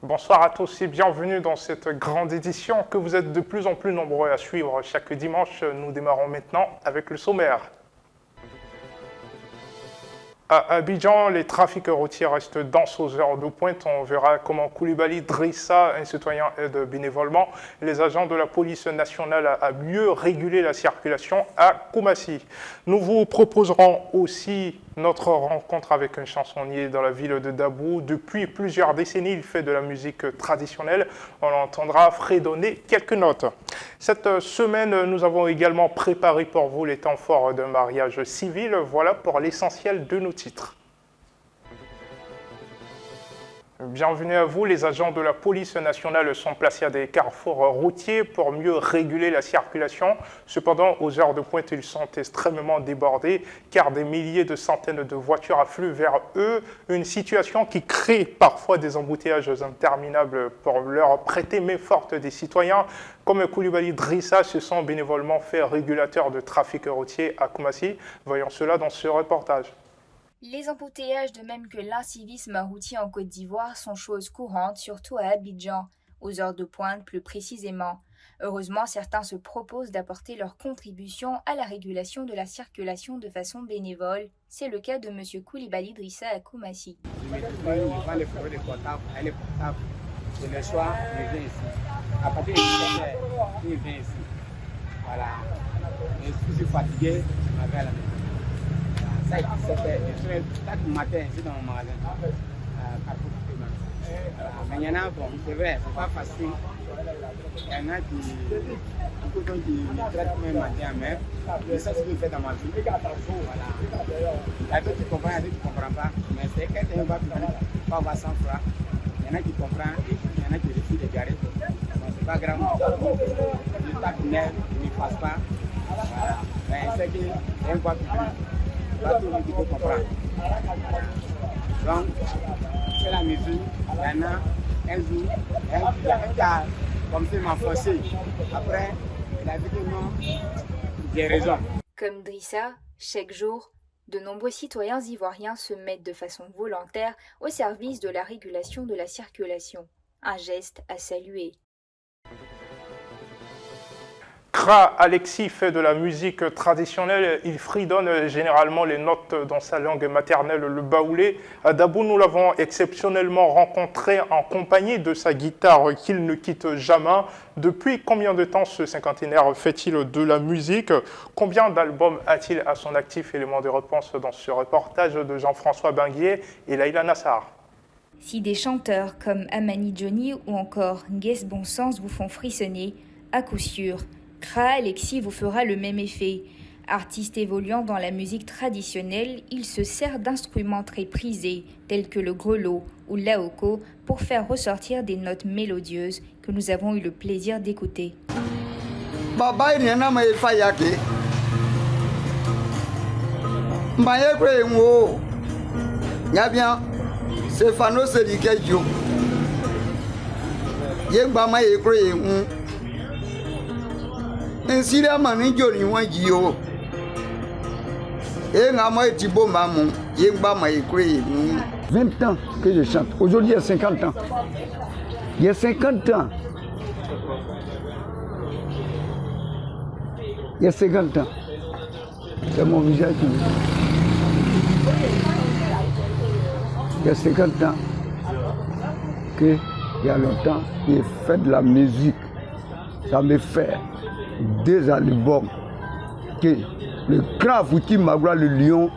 Bonsoir à tous et bienvenue dans cette grande édition que vous êtes de plus en plus nombreux à suivre chaque dimanche. Nous démarrons maintenant avec le sommaire. À Abidjan, les trafics routiers restent denses aux heures de pointe. On verra comment Koulibaly Drissa, un citoyen, aide bénévolement les agents de la police nationale à mieux réguler la circulation à Koumassi. Nous vous proposerons aussi notre rencontre avec un chansonnier dans la ville de Dabou. Depuis plusieurs décennies, il fait de la musique traditionnelle. On l'entendra fredonner quelques notes. Cette semaine, nous avons également préparé pour vous les temps forts d'un mariage civil. Voilà pour l'essentiel de nos titres. Bienvenue à vous. Les agents de la police nationale sont placés à des carrefours routiers pour mieux réguler la circulation. Cependant, aux heures de pointe, ils sont extrêmement débordés car des milliers de centaines de voitures affluent vers eux. Une situation qui crée parfois des embouteillages interminables pour leur prêter main forte des citoyens. Comme Koulibaly Drissa se sont bénévolement fait régulateur de trafic routier à Koumassi. Voyons cela dans ce reportage. Les embouteillages, de même que l'incivisme routier en Côte d'Ivoire, sont choses courantes, surtout à Abidjan, aux heures de pointe plus précisément. Heureusement, certains se proposent d'apporter leur contribution à la régulation de la circulation de façon bénévole. C'est le cas de M. Koulibaly Drissa à Koumassi. Je prends les forêts de portable, elle est portable. Et le soir, je viens ici. À partir de 17h, je viens ici. Voilà. Et si je suis fatigué, je m'avais à la maison. Ça, c'était chaque matin ici dans mon magasin. Mais il y en a, bon, c'est vrai, c'est pas facile. Il y en a qui me traitent même matin à mer. Et ça, c'est ce que je fais dans ma vie. Voilà. Il y a d'autres qui comprennent, il y a d'autres qui ne comprennent pas. Mais c'est quelqu'un qui va pas avoir 100 francs. Il y en a qui comprennent, il y en a qui refusent de garer. Donc, c'est pas grave. Je tape net, je ne passe pas. Voilà. Mais c'est qu'il y a une voie publique. Pas tout le monde qui peut comprendre. Donc, c'est la mesure. Il y en a un jour, il y a un cas, comme ça, il m'a forcé. Après, il a dit que non, j'ai raison. Comme Drissa, chaque jour, de nombreux citoyens ivoiriens se mettent de façon volontaire au service de la régulation de la circulation. Un geste à saluer. Kra Alexis fait de la musique traditionnelle. Il fredonne généralement les notes dans sa langue maternelle, le baoulé. À Dabou, nous l'avons exceptionnellement rencontré en compagnie de sa guitare qu'il ne quitte jamais. Depuis combien de temps ce cinquantenaire fait-il de la musique? Combien d'albums a-t-il à son actif? Élément de réponse dans ce reportage de Jean-François Benguier et Laïla Nassar. Si des chanteurs comme Amani Johnny ou encore Nguès Bonsens vous font frissonner, à coup sûr, Kra Alexis vous fera le même effet. Artiste évoluant dans la musique traditionnelle, il se sert d'instruments très prisés, tels que le grelot ou l'aoko, pour faire ressortir des notes mélodieuses que nous avons eu le plaisir d'écouter. Insira manijo ni wọn ji o et nga moi tibo mamu yengba ma ekre 20 ans que je chante. Aujourd'hui il y a 50 ans. Il y a 50 ans. Il y a 50 ans. C'est mon visage qui il y a 50 ans que il y a longtemps j'ai fait de la musique. Ça me fait 2 albums que le grand Fouti Magua, le lion,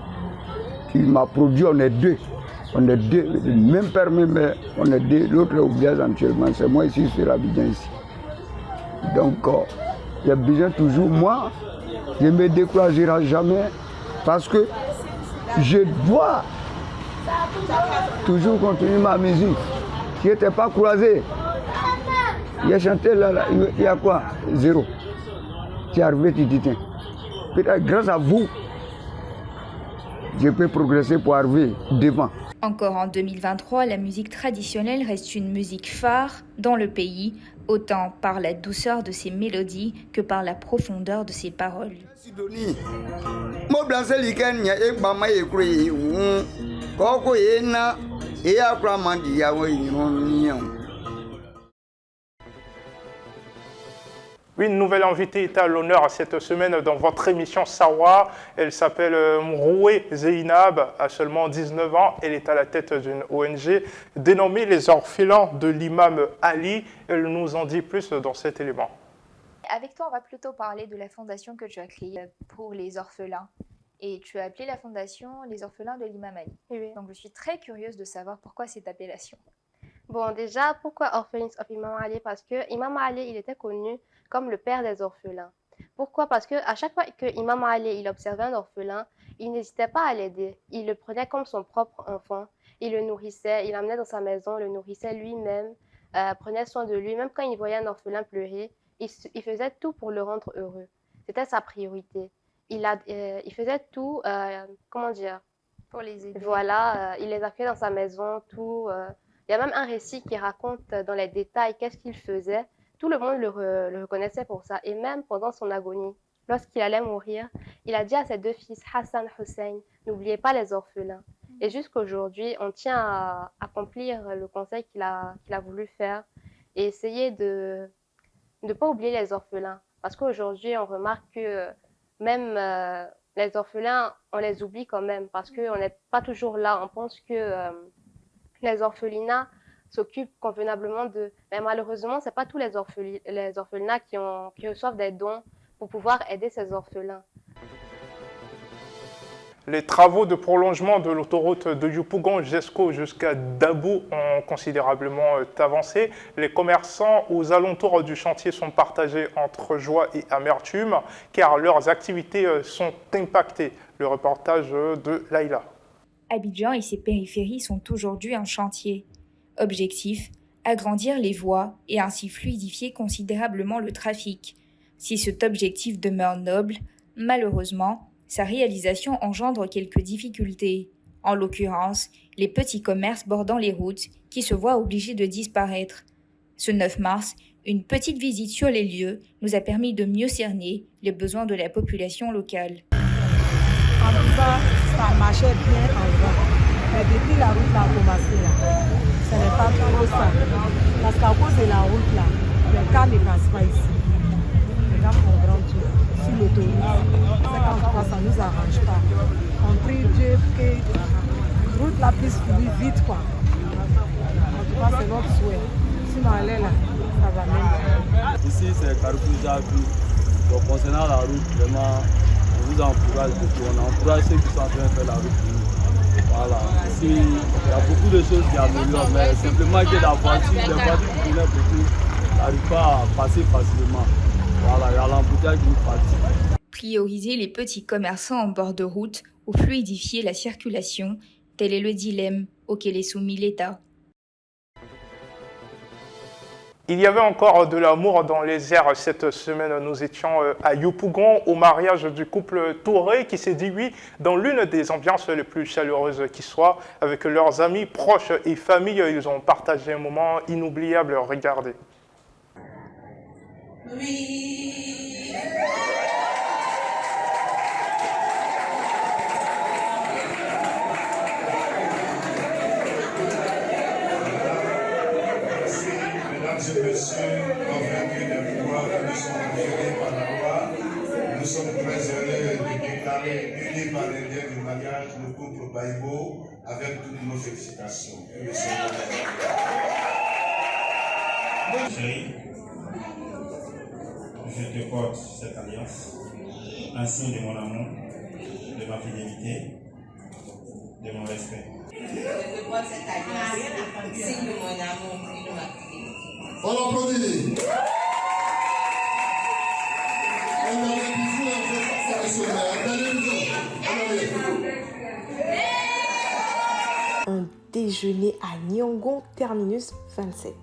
qui m'a produit, on est deux, le même père, même mère, on est deux, l'autre est au village actuellement, c'est moi ici sur Abidjan ici. Donc, il y a besoin toujours, moi, je ne me découragerai jamais parce que je dois toujours continuer ma musique. Je n'étais pas croisé. Il a chanté là, il y a quoi? 0. Tu es arrivé, tu dis, tiens, peut-être grâce à vous, je peux progresser pour arriver devant. Encore en 2023, la musique traditionnelle reste une musique phare dans le pays, autant par la douceur de ses mélodies que par la profondeur de ses paroles. Oui, une nouvelle invitée est à l'honneur cette semaine dans votre émission Sawa. Elle s'appelle Mroué Zeinab, a seulement 19 ans. Elle est à la tête d'une ONG dénommée Les Orphelins de l'imam Ali. Elle nous en dit plus dans cet élément. Avec toi, on va plutôt parler de la fondation que tu as créée pour les orphelins. Et tu as appelé la fondation Les Orphelins de l'imam Ali. Oui. Donc je suis très curieuse de savoir pourquoi cette appellation. Bon, déjà, pourquoi Orphanage of Imam Ali? Parce que Imam Ali, il était connu comme le père des orphelins. Pourquoi? Parce que à chaque fois que Imam Ali il observait un orphelin, il n'hésitait pas à l'aider. Il le prenait comme son propre enfant. Il le nourrissait, il l'amenait dans sa maison, le nourrissait lui-même, prenait soin de lui. Même quand il voyait un orphelin pleurer, il faisait tout pour le rendre heureux. C'était sa priorité. Il faisait tout, comment dire? Pour les aider. Voilà, il les accueillait dans sa maison, tout. Il y a même un récit qui raconte dans les détails qu'est-ce qu'il faisait. Tout le monde le reconnaissait pour ça. Et même pendant son agonie, lorsqu'il allait mourir, il a dit à ses deux fils, Hassan, Hussein, n'oubliez pas les orphelins. Et jusqu'aujourd'hui, on tient à accomplir le conseil qu'il a voulu faire et essayer de ne pas oublier les orphelins. Parce qu'aujourd'hui, on remarque que même les orphelins, on les oublie quand même parce qu'on n'est pas toujours là. On pense que les orphelinats s'occupent convenablement d'eux. Mais malheureusement, ce n'est pas tous les orphelinats qui reçoivent des dons pour pouvoir aider ces orphelins. Les travaux de prolongement de l'autoroute de Yopougon-Jesco jusqu'à Dabo ont considérablement avancé. Les commerçants aux alentours du chantier sont partagés entre joie et amertume car leurs activités sont impactées. Le reportage de Laïla. Abidjan et ses périphéries sont aujourd'hui en chantier. Objectif, agrandir les voies et ainsi fluidifier considérablement le trafic. Si cet objectif demeure noble, malheureusement, sa réalisation engendre quelques difficultés. En l'occurrence, les petits commerces bordant les routes qui se voient obligés de disparaître. Ce 9 mars, une petite visite sur les lieux nous a permis de mieux cerner les besoins de la population locale. En tout cas, ça marchait bien avant. Mais depuis la route a commencé, là, ce n'est pas trop ça. Parce qu'à cause de la route, là, les cars ne passent pas ici. Les gars font grand tour sur l'autoroute. C'est qu'en tout cas, ça ne nous arrange pas. On prie Dieu que la route la puisse finir vite, quoi. En tout cas, c'est notre souhait. Sinon, elle est là, ça va même. Ici, c'est Carrefour Javi. Donc, concernant la route, vraiment, on vous encourage beaucoup. On encourage ceux qui sont en train de faire la route. Voilà. Ici, il y a beaucoup de choses qui améliorent, mais simplement que la voiture, les voitures qui venaient beaucoup, n'arrivent pas à passer facilement. Voilà, il y a l'embouteillage qui nous fatigue. Prioriser les petits commerçants en bord de route ou fluidifier la circulation, tel est le dilemme auquel est soumis l'État. Il y avait encore de l'amour dans les airs cette semaine. Nous étions à Yopougon au mariage du couple Touré qui s'est dit oui dans l'une des ambiances les plus chaleureuses qui soit. Avec leurs amis, proches et familles, ils ont partagé un moment inoubliable. Regardez. Oui. Mesdames et messieurs, convaincus des pouvoirs qui nous sont conférés par la loi, nous sommes très heureux de déclarer unis par les liens du mariage le couple Baïbo avec toutes nos félicitations. Chérie, je te porte cette alliance, un signe de mon amour, de ma fidélité, de mon respect. Je te porte cette alliance, signe de mon amour et de ma fidélité. On applaudit. On a les bisous un peu professionnels. Un déjeuner à Nyongon, terminus 27.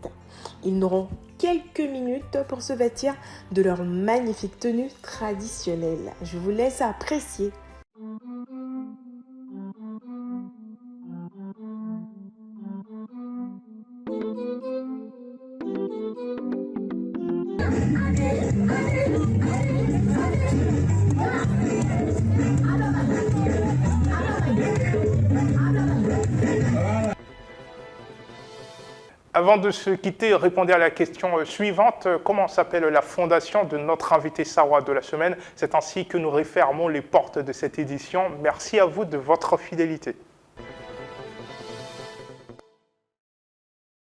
Ils n'auront quelques minutes pour se vêtir de leur magnifique tenue traditionnelle. Je vous laisse apprécier. Avant Avant de se quitter, répondez à la question suivante. Comment s'appelle la fondation de notre invité Sawa de la semaine? C'est ainsi que nous refermons les portes de cette édition. Merci à vous de votre fidélité.